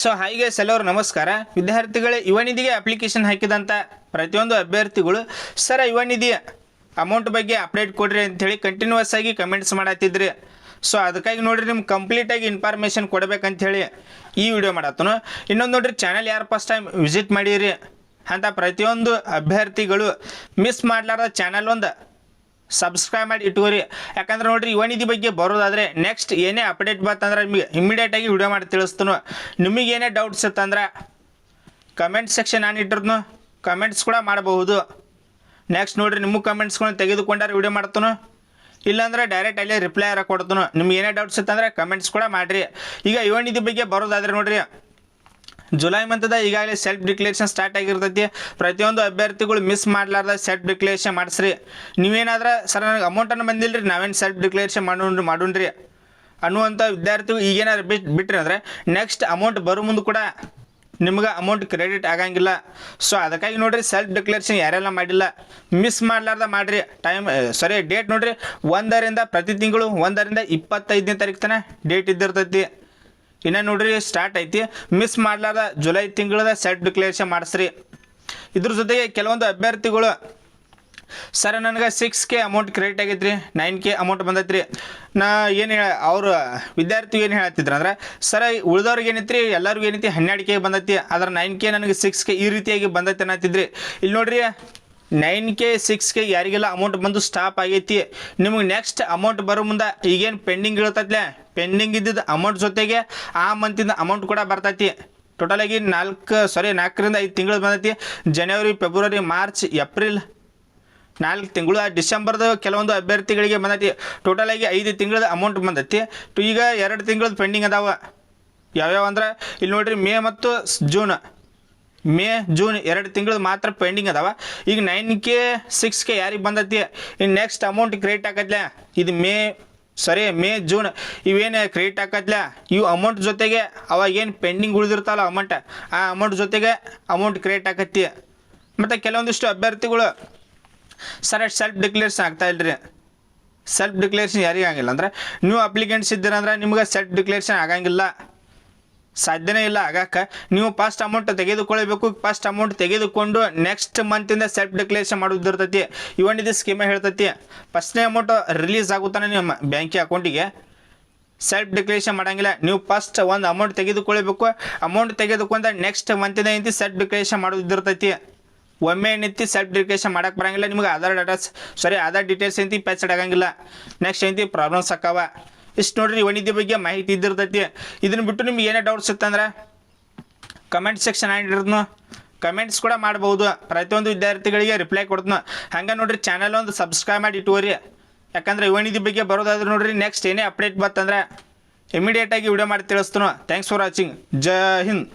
So hi guys, ಎಲ್ಲರೂ ನಮಸ್ಕಾರ. ವಿದ್ಯಾರ್ಥಿಗಳೇ, ಯುವ ನಿಧಿಗೆ ಅಪ್ಲಿಕೇಶನ್ ಹಾಕಿದಂಥ ಪ್ರತಿಯೊಂದು ಅಭ್ಯರ್ಥಿಗಳು ಸರ್ ಯುವ ನಿಧಿ ಅಮೌಂಟ್ ಬಗ್ಗೆ ಅಪ್ಡೇಟ್ ಕೊಡ್ರಿ ಅಂಥೇಳಿ ಕಂಟಿನ್ಯೂಸ್ ಆಗಿ ಕಮೆಂಟ್ಸ್ ಮಾಡತ್ತಿದ್ರಿ. ಸೊ ಅದಕ್ಕಾಗಿ ನೋಡ್ರಿ ನಿಮ್ಗೆ ಕಂಪ್ಲೀಟಾಗಿ ಇನ್ಫಾರ್ಮೇಷನ್ ಕೊಡಬೇಕಂಥೇಳಿ ಈ ವಿಡಿಯೋ ಮಾಡತ್ತನು. ಇನ್ನೊಂದು ನೋಡ್ರಿ, ಚಾನಲ್ ಯಾರು ಫಸ್ಟ್ ಟೈಮ್ ವಿಸಿಟ್ ಮಾಡಿರಿ ಅಂತ ಪ್ರತಿಯೊಂದು ಅಭ್ಯರ್ಥಿಗಳು ಮಿಸ್ ಮಾಡಲಾರ್ದ ಚಾನಲ್ ಒಂದು ಸಬ್ಸ್ಕ್ರೈಬ್ ಮಾಡಿ ಇಟ್ಕೋರಿ. ಯಾಕಂದ್ರೆ ನೋಡ್ರಿ, ಯುವ ನಿಧಿ ಬಗ್ಗೆ ಬರೋದಾದರೆ ನೆಕ್ಸ್ಟ್ ಏನೇ ಅಪ್ಡೇಟ್ ಬಂತಂದ್ರೆ ನಿಮಗೆ ಇಮಿಡಿಯೇಟಾಗಿ ವಿಡಿಯೋ ಮಾಡಿ ತಿಳಿಸ್ತಾನು. ನಿಮಗೆ ಏನೇ ಡೌಟ್ಸ್ ಇತ್ತಂದ್ರೆ ಕಮೆಂಟ್ ಸೆಕ್ಷನ್ ನಾನು ಇಟ್ಟಿರ್ತೀನಿ, ಕಮೆಂಟ್ಸ್ ಕೂಡ ಮಾಡಬಹುದು. ನೆಕ್ಸ್ಟ್ ನೋಡ್ರಿ, ನಿಮ್ಮ ಕಮೆಂಟ್ಸ್ಗಳನ್ನ ತೆಗೆದುಕೊಂಡಾರೆ ವಿಡಿಯೋ ಮಾಡ್ತಾನು, ಇಲ್ಲಾಂದ್ರೆ ಡೈರೆಕ್ಟ್ ಅಲ್ಲಿ ರಿಪ್ಲೈ ಯಾರ ಕೊಡ್ತಾನು. ನಿಮ್ಗೆ ಏನೇ ಡೌಟ್ಸ್ ಇತ್ತಂದ್ರೆ ಕಮೆಂಟ್ಸ್ ಕೂಡ ಮಾಡಿರಿ. ಈಗ ಯುವ ನಿಧಿ ಬಗ್ಗೆ ಬರೋದಾದರೆ ನೋಡ್ರಿ, ಜುಲೈ ಮಂತದ ಈಗಾಗಲೇ ಸೆಲ್ಫ್ ಡಿಕ್ಲೇರೇಷನ್ ಸ್ಟಾರ್ಟ್ ಆಗಿರ್ತೈತಿ. ಪ್ರತಿಯೊಂದು ಅಭ್ಯರ್ಥಿಗಳು ಮಿಸ್ ಮಾಡಲಾರ್ದ ಸೆಲ್ಫ್ ಡಿಕ್ಲೇರೇಷನ್ ಮಾಡಿಸ್ರಿ. ನೀವೇನಾದ್ರೆ ಸರ್ ನನಗೆ ಅಮೌಂಟನ್ನು ಬಂದಿಲ್ಲ ರೀ, ನಾವೇನು ಸೆಲ್ಫ್ ಡಿಕ್ಲೇರೇಷನ್ ಮಾಡೋಣ್ರಿ ಅನ್ನುವಂಥ ವಿದ್ಯಾರ್ಥಿಗಳು ಈಗೇನಾದ್ರು ಬಿಟ್ರಿ ಅಂದರೆ ನೆಕ್ಸ್ಟ್ ಅಮೌಂಟ್ ಬರೋ ಮುಂದೆ ಕೂಡ ನಿಮ್ಗೆ ಅಮೌಂಟ್ ಕ್ರೆಡಿಟ್ ಆಗಂಗಿಲ್ಲ. ಸೊ ಅದಕ್ಕಾಗಿ ನೋಡಿರಿ, ಸೆಲ್ಫ್ ಡಿಕ್ಲೇರೇಷನ್ ಯಾರೆಲ್ಲ ಮಾಡಿಲ್ಲ ಮಿಸ್ ಮಾಡಲಾರ್ದ ಮಾಡಿರಿ. ಡೇಟ್ ನೋಡಿರಿ, 1ರಿಂದ ಪ್ರತಿ ತಿಂಗಳು 1ರಿಂದ 25ನೇ ತಾರೀಕು ತನಕ ಡೇಟ್ ಇದ್ದಿರ್ತೈತಿ. ಇನ್ನು ನೋಡ್ರಿ ಸ್ಟಾರ್ಟ್ ಐತಿ. ಮಿಸ್ ಮಾಡಲಾರ್ದ ಜುಲೈ ತಿಂಗಳದ ಸೆಲ್ಫ್ ಡಿಕ್ಲೇರೇಷನ್ ಮಾಡಿಸ್ರಿ. ಇದ್ರ ಜೊತೆಗೆ ಕೆಲವೊಂದು ಅಭ್ಯರ್ಥಿಗಳು ಸರ್ ನನಗೆ 6K ಅಮೌಂಟ್ ಕ್ರೆಡಿಟ್ ಆಗೈತ್ರಿ, 9K ಅಮೌಂಟ್ ಬಂದೈತ್ರಿ. ನಾ ಏನು ಅವ್ರ ವಿದ್ಯಾರ್ಥಿ ಏನು ಹೇಳ್ತಿದ್ರು ಅಂದ್ರೆ, ಸರ್ ಉಳಿದವ್ರಿಗೆ ಏನೈತ್ರಿ ಎಲ್ಲರಿಗೂ ಏನೈತಿ 12K ಬಂದೈತಿ, ಅದ್ರ 9K ನನಗೆ 6K ಈ ರೀತಿಯಾಗಿ ಬಂದೈತೆ ಅನ್ನತ್ತಿದ್ರಿ. ಇಲ್ಲಿ ನೋಡ್ರಿ, 9K 6K ಯಾರಿಗೆಲ್ಲ ಅಮೌಂಟ್ ಬಂದು ಸ್ಟಾಪ್ ಆಗೈತಿ, ನಿಮಗೆ ನೆಕ್ಸ್ಟ್ ಅಮೌಂಟ್ ಬರೋ ಮುಂದೆ ಈಗೇನು ಪೆಂಡಿಂಗ್ ಇರ್ತೈತ್ಲೆ, ಪೆಂಡಿಂಗ್ ಇದ್ದಿದ್ದು ಅಮೌಂಟ್ ಜೊತೆಗೆ ಆ ಮಂತಿಂದ ಅಮೌಂಟ್ ಕೂಡ ಬರ್ತೈತಿ. ಟೋಟಲಾಗಿ 4ರಿಂದ 5 ತಿಂಗಳು ಬಂದೈತಿ. ಜನವರಿ, ಫೆಬ್ರವರಿ, ಮಾರ್ಚ್, ಏಪ್ರಿಲ್ 4 ತಿಂಗಳು. ಡಿಸೆಂಬರ್ದು ಕೆಲವೊಂದು ಅಭ್ಯರ್ಥಿಗಳಿಗೆ ಬಂದೈತಿ. ಟೋಟಲಾಗಿ 5 ತಿಂಗಳದ ಅಮೌಂಟ್ ಬಂದೈತಿ. ಈಗ 2 ತಿಂಗಳದ ಪೆಂಡಿಂಗ್ ಅದಾವ. ಯಾವ್ಯಾವ ಅಂದ್ರೆ ಇಲ್ಲಿ ನೋಡ್ರಿ, ಮೇ ಮತ್ತು ಜೂನ್ 2 ತಿಂಗಳದ ಮಾತ್ರ ಪೆಂಡಿಂಗ್ ಅದಾವ. ಈಗ 9K 6K ಯಾರಿಗೆ ಬಂದೈತಿ, ಇನ್ನು ನೆಕ್ಸ್ಟ್ ಅಮೌಂಟ್ ಕ್ರೆಡಿಟ್ ಆಕತ್ಲೆ, ಇದು ಮೇ ಜೂನ್ ಇವೇನು ಕ್ರೆಡಿಟ್ ಆಕತ್ಲೆ, ಇವು ಅಮೌಂಟ್ ಜೊತೆಗೆ ಅವಾಗೇನು ಪೆಂಡಿಂಗ್ ಉಳಿದಿರ್ತಾವಲ್ಲ ಅಮೌಂಟ್, ಆ ಅಮೌಂಟ್ ಜೊತೆಗೆ ಅಮೌಂಟ್ ಕ್ರೆಡಿಟ್ ಆಕತ್ತಿ. ಮತ್ತು ಕೆಲವೊಂದಿಷ್ಟು ಅಭ್ಯರ್ಥಿಗಳು ಸರ್ ಸೆಲ್ಫ್ ಡಿಕ್ಲೇರೇಷನ್ ಆಗ್ತಾ ಇಲ್ರಿ. ಸೆಲ್ಫ್ ಡಿಕ್ಲೇರೇಷನ್ ಯಾರಿಗೆ ಆಗಿಲ್ಲ ಅಂದರೆ, ನೀವು ಅಪ್ಲಿಕೆಂಟ್ಸ್ ಇದ್ದೀರಂದ್ರೆ ನಿಮ್ಗೆ ಸೆಲ್ಫ್ ಡಿಕ್ಲೇರೇಷನ್ ಆಗಂಗಿಲ್ಲ, ಸಾಧ್ಯನೇ ಇಲ್ಲ ಆಗಕ್ಕೆ. ನೀವು ಫಸ್ಟ್ ಅಮೌಂಟ್ ತೆಗೆದುಕೊಳ್ಳಬೇಕು. ಫಸ್ಟ್ ಅಮೌಂಟ್ ತೆಗೆದುಕೊಂಡು ನೆಕ್ಸ್ಟ್ ಮಂತಿಂದ ಸೆಲ್ಫ್ ಡಿಕ್ಲೇರೇಷನ್ ಮಾಡೋದಿರ್ತೈತಿ. ಯುವ ನಿಧಿ ಸ್ಕೀಮೇ ಹೇಳ್ತೈತಿ, ಫಸ್ಟ್ನೇ ಅಮೌಂಟ್ ರಿಲೀಸ್ ಆಗುತ್ತಾನೆ ನಿಮ್ಮ ಬ್ಯಾಂಕಿ ಅಕೌಂಟಿಗೆ ಸೆಲ್ಫ್ ಡಿಕ್ಲೇರೇಷನ್ ಮಾಡೋಂಗಿಲ್ಲ. ನೀವು ಫಸ್ಟ್ ಒಂದು ಅಮೌಂಟ್ ತೆಗೆದುಕೊಳ್ಳಬೇಕು. ಅಮೌಂಟ್ ತೆಗೆದುಕೊಂಡ ನೆಕ್ಸ್ಟ್ ಮಂತಿಂದ ಏನೈತಿ ಸೆಲ್ಫ್ ಡಿಕ್ಲೇರೇಷನ್ ಮಾಡೋದಿರ್ತೈತಿ. ಒಮ್ಮೆ ಏನೈತಿ ಸೆಲ್ಫ್ ಡಿಕ್ಲೇರೇಷನ್ ಮಾಡೋಕ್ಕೆ ಬರೋಂಗಿಲ್ಲ. ನಿಮ್ಗೆ ಆಧಾರ್ ಡೀಟೇಲ್ಸ್ ಏನೈತಿ ಪ್ಯಾಚ್ ಆಗಂಗಿಲ್ಲ. ನೆಕ್ಸ್ಟ್ ಏನೈತಿ ಪ್ರಾಬ್ಲಮ್ಸ್ ಆಕಾವ. ಇಷ್ಟು ನೋಡ್ರಿ, ಯುವ ನಿಧಿ ಬಗ್ಗೆ ಮಾಹಿತಿ ಇದ್ದಿರ್ತೈತಿ. ಇದನ್ನು ಬಿಟ್ಟು ನಿಮ್ಗೆ ಏನೇ ಡೌಟ್ಸ್ ಇತ್ತಂದ್ರೆ ಕಮೆಂಟ್ ಸೆಕ್ಷನ್ ಆಗಿರ್ನು, ಕಮೆಂಟ್ಸ್ ಕೂಡ ಮಾಡ್ಬೋದು. ಪ್ರತಿಯೊಂದು ವಿದ್ಯಾರ್ಥಿಗಳಿಗೆ ರಿಪ್ಲೈ ಕೊಡ್ತೀನಿ. ಹಂಗೆ ನೋಡ್ರಿ, ಚಾನಲ್ ಒಂದು ಸಬ್ಸ್ಕ್ರೈಬ್ ಮಾಡಿ ಇಟ್ಟುವರಿ. ಯಾಕಂದ್ರೆ ಯುವ ನಿಧಿ ಬಗ್ಗೆ ಬರೋದಾದ್ರೆ ನೋಡ್ರಿ, ನೆಕ್ಸ್ಟ್ ಏನೇ ಅಪ್ಡೇಟ್ ಬಂತಂದ್ರೆ ಇಮಿಡಿಯೇಟಾಗಿ ವಿಡಿಯೋ ಮಾಡಿ ತಿಳಿಸ್ತೀನಿ. Thanks for watching. Jai Hind.